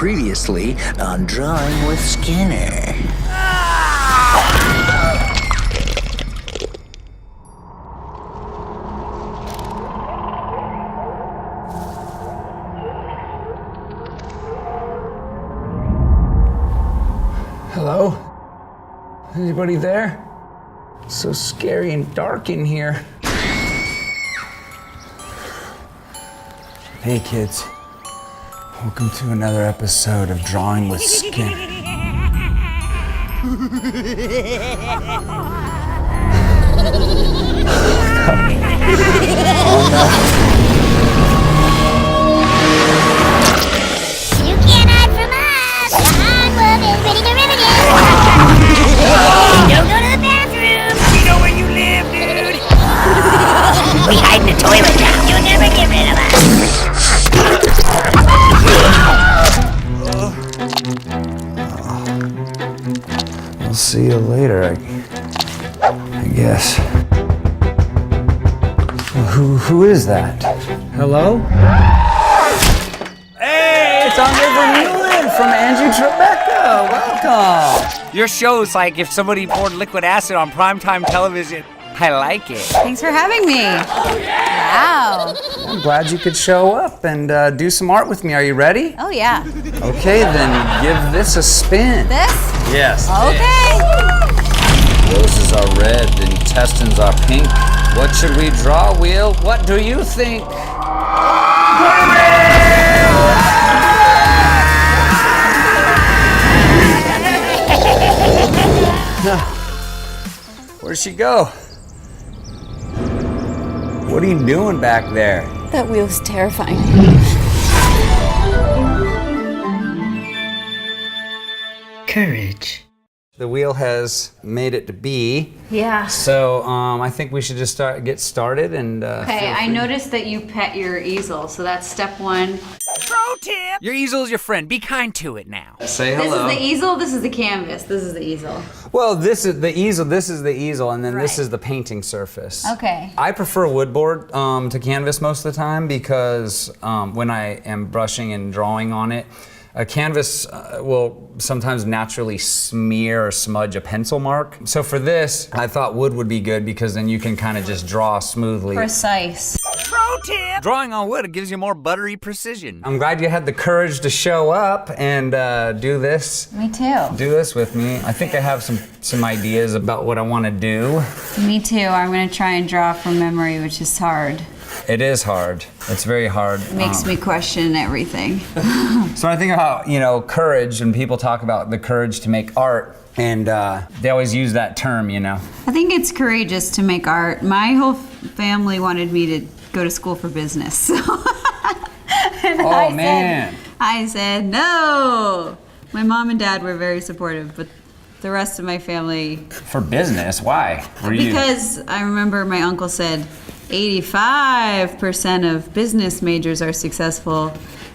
Previously on Drawing with Skinner. Hello? Anybody there? It's so scary and dark in here. Hey kids. Welcome to another episode of Drawing with Skin. Oh no. You can't hide from us! The hard work is ready to rivet it! Don't go to the bathroom! We know where you live, dude! We hide in the toilet now. You'll never get rid of us! I'll see you later, I guess. Who is that? Hello? Hey, It's Andrée Vermeulen from Andrew Tribeca. Welcome. your show's like if somebody poured liquid acid on primetime television. I like it. Thanks for having me. Wow. I'm glad you could show up and do some art with me. Are you ready? Oh, yeah. Okay, then give this a spin. This? Yes. Okay. Roses are red, intestines are pink. What should we draw, Wheel? What do you think? Where'd she go? What are you doing back there? That wheel's terrifying. Courage. The wheel has made it to B. Yeah. So I think we should just get started and. Okay, I noticed that you pet your easel, so that's step one. Pro tip! Your easel's your friend. Be kind to it now. Say This hello. is the easel, this is the canvas, this is the easel. Well, this is the easel. This is the easel, and then this Right. is the painting surface. Okay. I prefer woodboard to canvas most of the time because when I am brushing and drawing on it, a canvas will sometimes naturally smear or smudge a pencil mark. So for this, I thought wood would be good because then you can kind of just draw smoothly. Precise. Pro tip! Drawing on wood, it gives you more buttery precision. I'm glad you had the courage to show up and do this. Me too. Do this with me. I think I have some ideas about what I want to do. Me too. I'm gonna try and draw from memory, which is hard. It is hard. It's very hard. It makes me question everything. So I think about, courage, and people talk about the courage to make art, and they always use that term, I think it's courageous to make art. My whole family wanted me to go to school for business. So and Oh, man. I said no. My mom and dad were very supportive, but the rest of my family, For business, why? because I remember my uncle said 85% of business majors are successful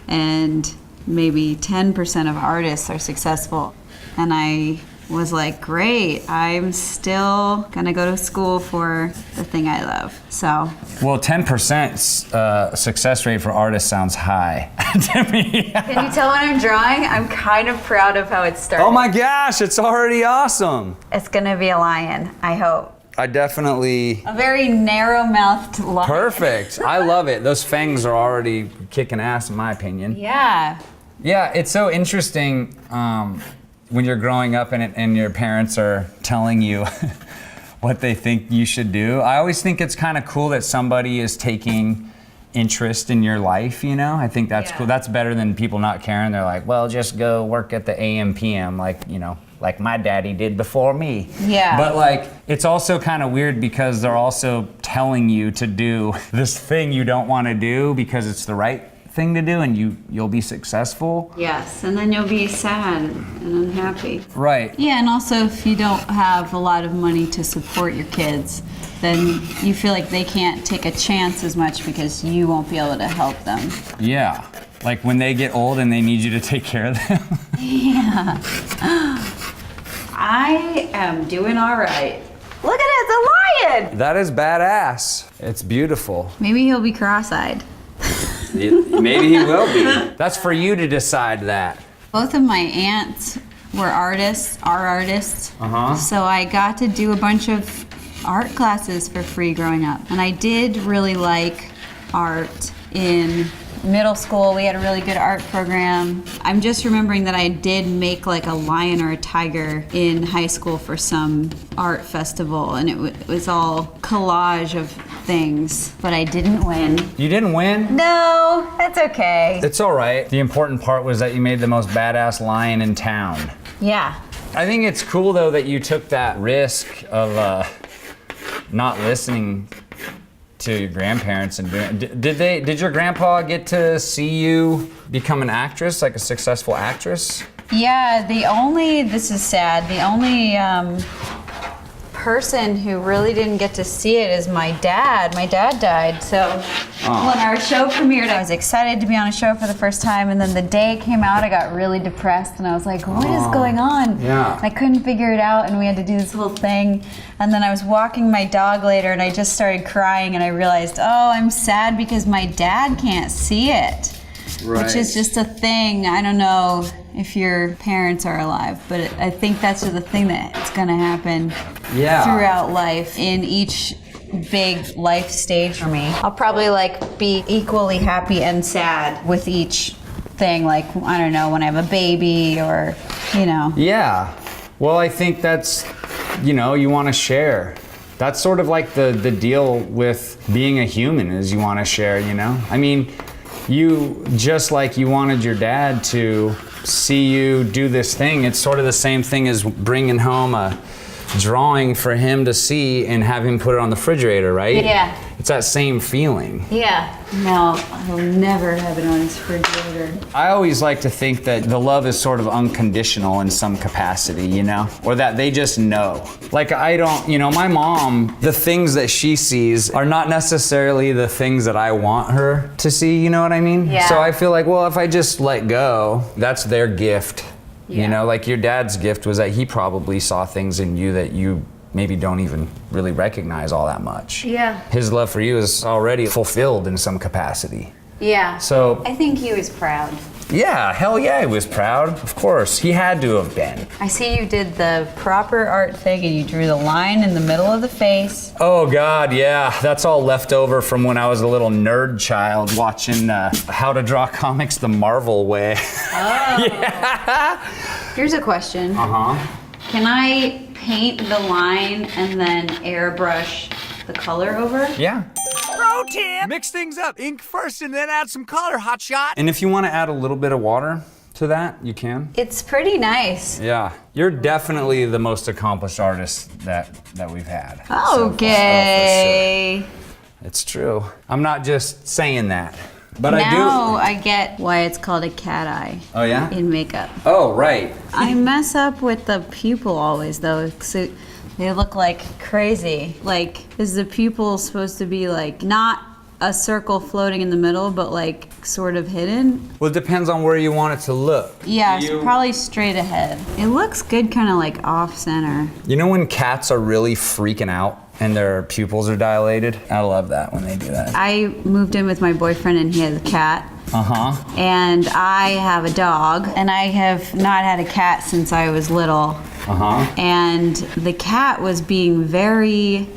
and maybe 10% of artists are successful. And I was like, great, I'm still gonna go to school for the thing I love. So, Well, 10% success rate for artists sounds high to me. can you tell when I'm drawing? I'm kind of proud of how it started. Oh my gosh, it's already awesome. It's gonna be a lion, I hope. I definitely. A very narrow-mouthed lion. Perfect. I love it. Those fangs are already kicking ass, in my opinion. Yeah. Yeah, it's so interesting when you're growing up and your parents are telling you what they think you should do. I always think it's kind of cool that somebody is taking interest in your life, I think that's cool. That's better than people not caring. They're like, well, just go work at the AM PM, like my daddy did before me. Yeah. But it's also kind of weird because they're also telling you to do this thing you don't want to do because it's the right thing to do and you'll be successful. Yes, and then you'll be sad and unhappy. Right. Yeah, and also if you don't have a lot of money to support your kids, then you feel like they can't take a chance as much because you won't be able to help them. Yeah. Like when they get old and they need you to take care of them. Yeah. I am doing all right. Look at it, it's a lion! That is badass. It's beautiful. Maybe he'll be cross-eyed. Maybe he will be. That's for you to decide that. Both of my aunts were artists, are artists. Uh-huh. So I got to do a bunch of art classes for free growing up. And I did really like art in middle school. We had a really good art program. I'm just remembering that I did make like a lion or a tiger in high school for some art festival, and it was all collage of things, but I didn't win. You didn't win? No, that's okay. It's all right. The important part was that you made the most badass lion in town. Yeah. I think it's cool though that you took that risk of not listening to your grandparents and doing. Did your grandpa get to see you become an actress, like a successful actress? Yeah, this is sad, the only person who really didn't get to see it is my dad. My dad died, so when our show premiered, I was excited to be on a show for the first time, and then the day it came out, I got really depressed, and I was like, what is going on? Yeah. I couldn't figure it out, and we had to do this whole thing, and then I was walking my dog later, and I just started crying, and I realized, oh, I'm sad because my dad can't see it. Right. Which is just a thing. I don't know if your parents are alive, but I think that's just the thing that's gonna happen throughout life in each big life stage for me. I'll probably like be equally happy and sad with each thing, like, I don't know, when I have a baby or, you know. Yeah. Well, I think that's, you want to share. That's sort of like the deal with being a human is you want to share, I mean, just like you wanted your dad to see you do this thing, it's sort of the same thing as bringing home a drawing for him to see and have him put it on the refrigerator, right? Yeah. It's that same feeling. Yeah. No, I'll never have it on his refrigerator. I always like to think that the love is sort of unconditional in some capacity, or that they just know. Like I don't, my mom, the things that she sees are not necessarily the things that I want her to see, you know what I mean? Yeah. So I feel like, well, if I just let go, that's their gift. Yeah. Like your dad's gift was that he probably saw things in you that you maybe don't even really recognize all that much. Yeah. His love for you is already fulfilled in some capacity. Yeah. So I think he was proud. yeah, hell yeah, he was proud. Of course, he had to have been. I see you did the proper art thing and you drew the line in the middle of the face. Oh God, yeah, that's all left over from when I was a little nerd child watching How to Draw Comics the Marvel Way. Oh. Yeah. Here's a question. Uh-huh. Can I paint the line and then airbrush the color over? Yeah. Pro tip! Mix things up. Ink first and then add some color, hotshot. And if you want to add a little bit of water to that, you can. It's pretty nice. Yeah, you're definitely the most accomplished artist that we've had. Okay. So, for sure. It's true. I'm not just saying that, but Now I I get why it's called a cat eye do. Oh yeah? in makeup. Oh, right. I mess up with the pupil always though, 'cause they look like crazy. Like, is the pupil supposed to be like not a circle floating in the middle, but like sort of hidden? Well, it depends on where you want it to look. Yeah, so probably straight ahead. It looks good kind of like off center. You know when cats are really freaking out and their pupils are dilated? I love that when they do that. I moved in with my boyfriend and he has a cat. Uh-huh. And I have a dog, and I have not had a cat since I was little. Uh-huh. And the cat was being very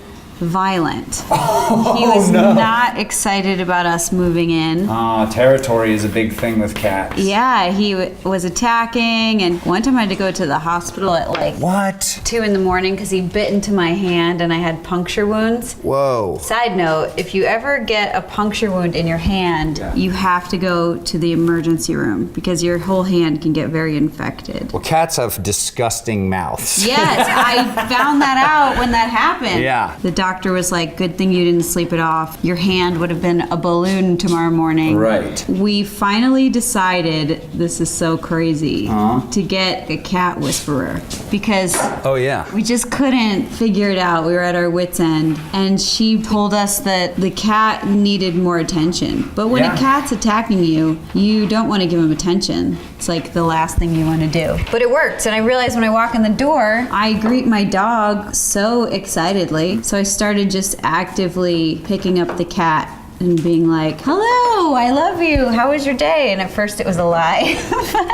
violent. Oh, he was no. not excited about us moving in. Territory is a big thing with cats. Yeah, he was attacking, and one time I had to go to the hospital at like What? 2 in the morning because he bit into my hand and I had puncture wounds. Whoa. Side note, if you ever get a puncture wound in your hand, you have to go to the emergency room because your whole hand can get very infected. Well, cats have disgusting mouths. Yes, I found that out when that happened. Yeah. The doctor was like, good thing you didn't sleep it off. Your hand would have been a balloon tomorrow morning. Right. We finally decided, this is so crazy, to get a cat whisperer because Oh, yeah. we just couldn't figure it out. We were at our wits' end. And she told us that the cat needed more attention. But when Yeah. a cat's attacking you, you don't want to give him attention. It's like the last thing you want to do. But it worked. And I realized when I walk in the door, I greet my dog so excitedly. So I started just actively picking up the cat and being like, hello, I love you, how was your day? And at first it was a lie.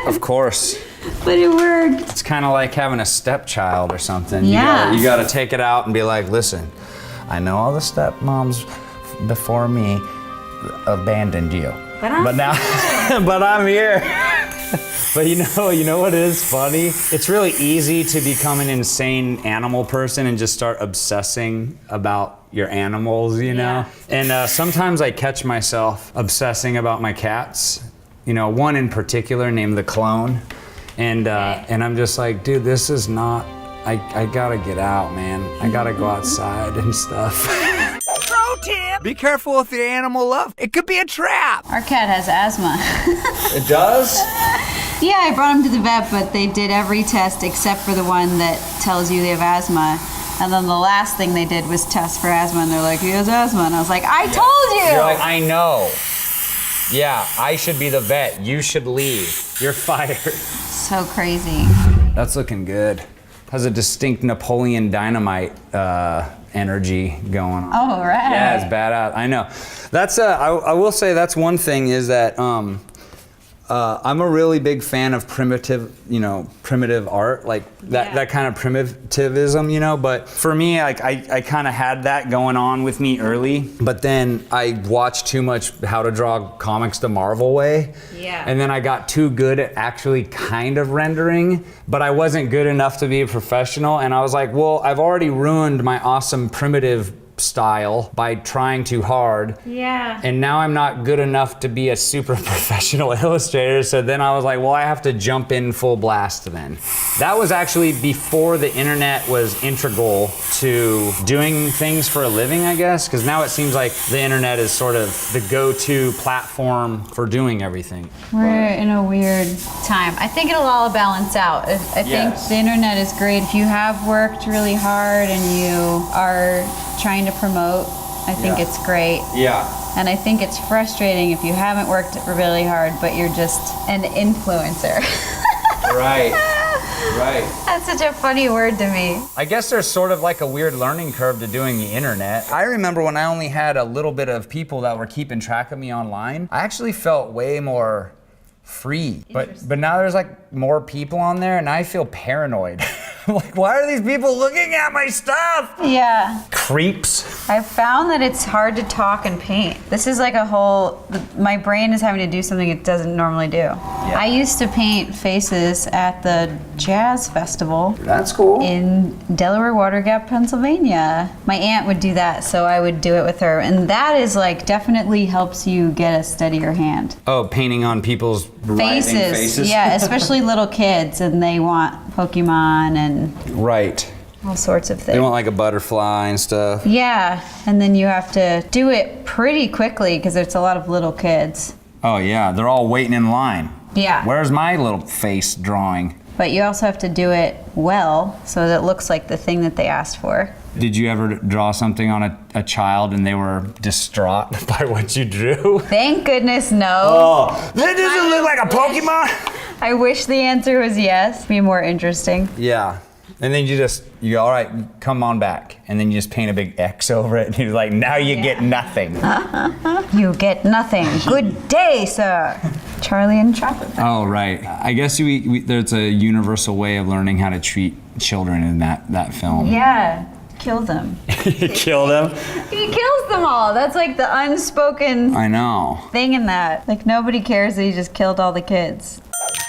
Of course. But it worked. It's kind of like having a stepchild or something. Yeah. You gotta take it out and be like, listen, I know all the stepmoms before me abandoned you. But now, but I'm here. But you know what is funny? It's really easy to become an insane animal person and just start obsessing about your animals, you know? Yeah. And sometimes I catch myself obsessing about my cats. You know, one in particular named the Clone. And I'm just like, dude, this is not, I gotta get out, man. I gotta go outside and stuff. Pro tip! Be careful with your animal love. It could be a trap. Our cat has asthma. It does? Yeah, I brought him to the vet, but they did every test except for the one that tells you they have asthma. And then the last thing they did was test for asthma, and they're like, he has asthma. And I was like, I told you! You're like, I know. Yeah, I should be the vet. You should leave. You're fired. So crazy. That's looking good. Has a distinct Napoleon Dynamite energy going on. Oh, right. Yeah, it's badass. I know. That's I will say that's one thing is that I'm a really big fan of primitive art, like that kind of primitivism, you know. But for me, like I kind of had that going on with me early, but then I watched too much How to Draw Comics the Marvel Way. Yeah. And then I got too good at actually kind of rendering, but I wasn't good enough to be a professional. And I was like, well, I've already ruined my awesome primitive style by trying too hard. Yeah. And now I'm not good enough to be a super professional illustrator. So then I was like, well, I have to jump in full blast then. That was actually before the internet was integral to doing things for a living, I guess. Because now it seems like the internet is sort of the go-to platform for doing everything. We're in a weird time. I think it'll all balance out. I think the internet is great if you have worked really hard and you are trying to promote. I think it's great. Yeah. And I think it's frustrating if you haven't worked really hard, but you're just an influencer. Right. Right. That's such a funny word to me. I guess there's sort of like a weird learning curve to doing the internet. I remember when I only had a little bit of people that were keeping track of me online, I actually felt way more free. But now there's like more people on there and I feel paranoid. I'm like, why are these people looking at my stuff? Yeah. Creeps. I've found that it's hard to talk and paint. This is like a whole, my brain is having to do something it doesn't normally do. Yeah. I used to paint faces at the jazz festival. That's cool. In Delaware Water Gap, Pennsylvania. My aunt would do that, so I would do it with her. And that is like, definitely helps you get a steadier hand. Oh, painting on people's writhing faces? Yeah, especially little kids, and they want Pokemon and right. all sorts of things. They want like a butterfly and stuff. Yeah, and then you have to do it pretty quickly because there's a lot of little kids. Oh yeah, they're all waiting in line. Yeah. Where's my little face drawing? But you also have to do it well so that it looks like the thing that they asked for. Did you ever draw something on a child and they were distraught by what you drew? Thank goodness no. Oh, that doesn't look like a Pokemon. I wish the answer was yes. Be more interesting. Yeah. And then you go, all right, come on back. And then you just paint a big X over it. And you're like, now you get nothing. You get nothing. Good day, sir. Charlie and Chocolate Factory. Oh, right. I guess there's a universal way of learning how to treat children in that film. Yeah. Kill them. Kill them? He kills them all. That's like the unspoken I know. thing in that. Like nobody cares that he just killed all the kids.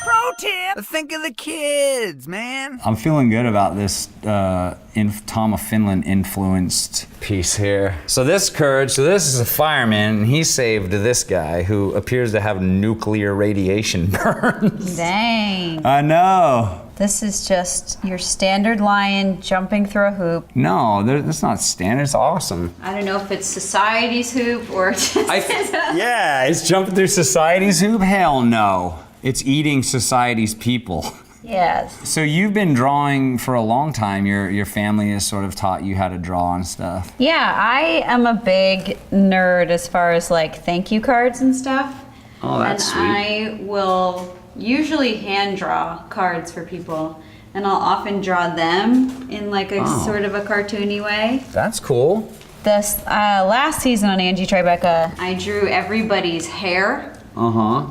Pro tip! Think of the kids, man. I'm feeling good about this Tom of Finland influenced piece here. So this is a fireman, and he saved this guy who appears to have nuclear radiation burns. Dang. I know. This is just your standard lion jumping through a hoop. No, that's not standard. It's awesome. I don't know if it's society's hoop or just yeah, it's jumping through society's hoop? Hell no. It's eating society's people. Yes. So you've been drawing for a long time. Your family has sort of taught you how to draw and stuff. Yeah, I am a big nerd as far as like thank you cards and stuff. Oh, that's sweet. And I will usually hand draw cards for people, and I'll often draw them in like a sort of a cartoony way. That's cool. This last season on Angie Tribeca, I drew everybody's hair.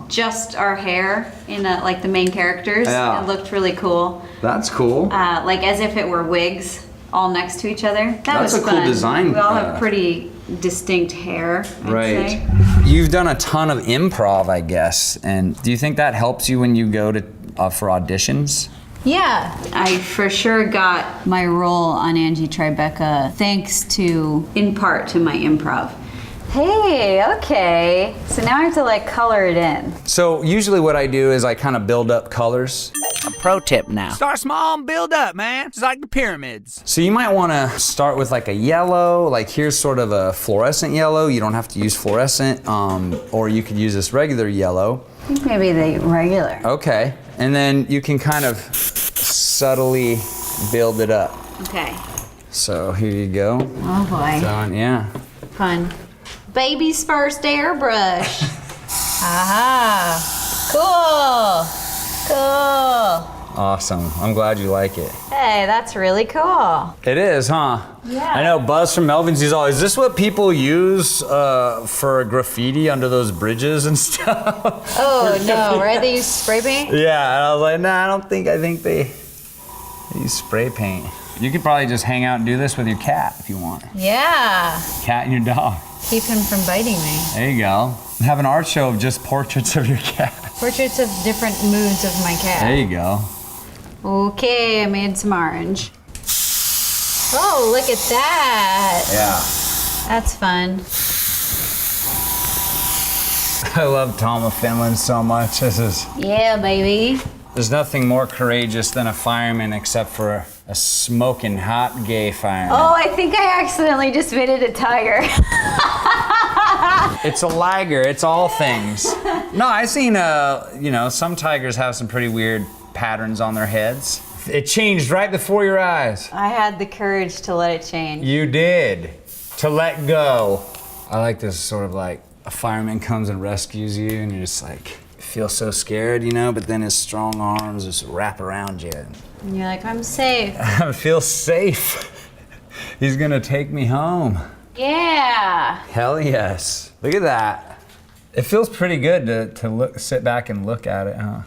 Just our hair in like the main characters. Yeah. It looked really cool. That's cool. Like as if it were wigs all next to each other. That's was a cool fun. design. We all have pretty distinct hair, I'd say. You've done a ton of improv, I guess. And do you think that helps you when you go to for auditions? Yeah, I for sure got my role on Angie Tribeca thanks to, in part, to my improv. Hey, okay. So now I have to like color it in. So usually what I do is I kind of build up colors. A pro tip now. Start small and build up, man. It's like the pyramids. So you might want to start with like a yellow, like here's sort of a fluorescent yellow. You don't have to use fluorescent, or you could use this regular yellow. I think maybe the regular. Okay, and then you can kind of subtly build it up. Okay. So here you go. Oh boy. Done, yeah. Fun. Baby's first airbrush. Aha. Cool. Cool. Awesome. I'm glad you like it. Hey, that's really cool. It is, huh? Yeah. I know Buzz from Melvin's, he's all, is this what people use for graffiti under those bridges and stuff? Oh no, right? They use spray paint? Yeah, and I was like, nah, I think they use spray paint. You could probably just hang out and do this with your cat if you want. Yeah. Cat and your dog. Keep him from biting me. There you go. Have an art show of just portraits of your cat. Portraits of different moods of my cat. There you go. Okay, I made some orange. Oh, look at that. Yeah. That's fun. I love Tom of Finland so much. Yeah, baby. There's nothing more courageous than a fireman except for a smoking hot gay fireman. Oh, I think I accidentally just made it a tiger. It's a liger, it's all things. No, I've seen, some tigers have some pretty weird patterns on their heads. It changed right before your eyes. I had the courage to let it change. You did. To let go. I like this sort of like a fireman comes and rescues you and you're just like, feel so scared, but then his strong arms just wrap around you. And you're like, I'm safe. I feel safe. He's gonna take me home. Yeah. Hell yes. Look at that. It feels pretty good to sit back and look at it, huh?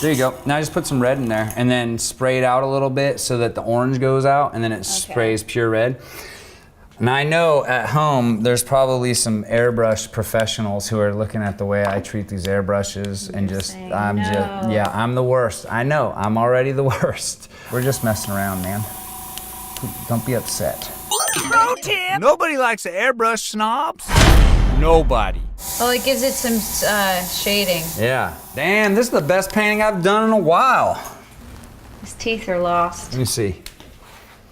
There you go. Now just put some red in there and then spray it out a little bit so that the orange goes out and then it sprays pure red. Now I know at home there's probably some airbrush professionals who are looking at the way I treat these airbrushes and I'm the worst. I know, I'm already the worst. We're just messing around, man. Don't be upset. Pro tip! Nobody likes the airbrush snobs. Nobody. Well, it gives it some shading. Yeah. Damn, this is the best painting I've done in a while. His teeth are lost. Let me see.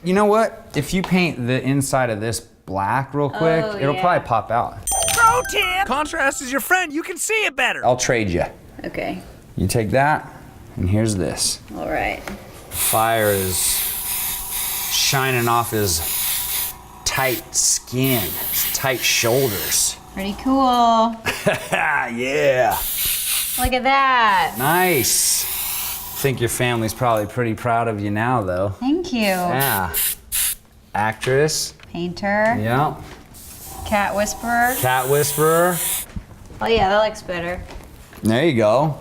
You know what? If you paint the inside of this black real quick, it'll probably pop out. Pro tip! Contrast is your friend. You can see it better. I'll trade you. Okay. You take that, and here's this. All right. Fire is shining off his tight skin, his tight shoulders. Pretty cool. Yeah. Look at that. Nice. I think your family's probably pretty proud of you now, though. Thank you. Yeah. Actress. Painter. Yeah. Cat whisperer. Cat whisperer. Oh yeah, that looks better. There you go.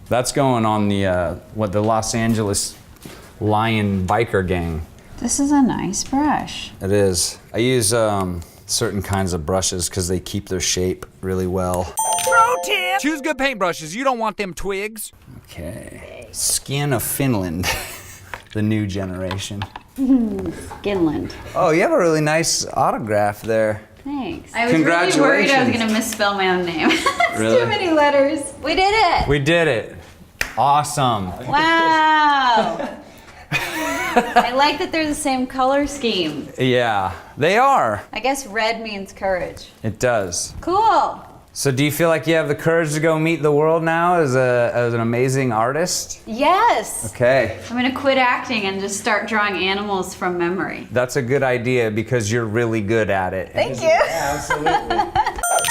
That's going on the Los Angeles Lion biker gang. This is a nice brush. It is. I use certain kinds of brushes because they keep their shape really well. Pro tip! Choose good paintbrushes. You don't want them twigs. Okay. Skin of Finland, the new generation. Skinland. Oh, you have a really nice autograph there. Thanks. I was really worried I was Congratulations. going to misspell my own name. It's Really? too many letters. We did it. We did it. Awesome. Wow. I like that they're the same color scheme. Yeah, they are. I guess red means courage. It does. Cool. So do you feel like you have the courage to go meet the world now as an amazing artist? Yes. Okay. I'm going to quit acting and just start drawing animals from memory. That's a good idea because you're really good at it. Thank you. Absolutely.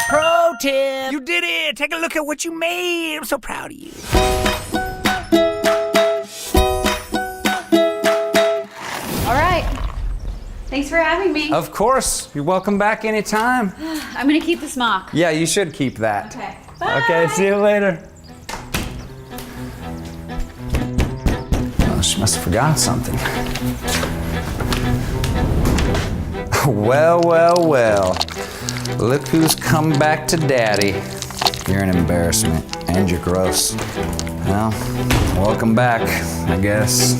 Pro tip! You did it! Take a look at what you made. I'm so proud of you. All right. Thanks for having me. Of course. You're welcome back anytime. I'm gonna keep the smock. Yeah, you should keep that. Okay. Bye. Okay, see you later. Oh, she must have forgot something. Well, well, well. Look who's come back to Daddy. You're an embarrassment, and you're gross. Well, welcome back, I guess.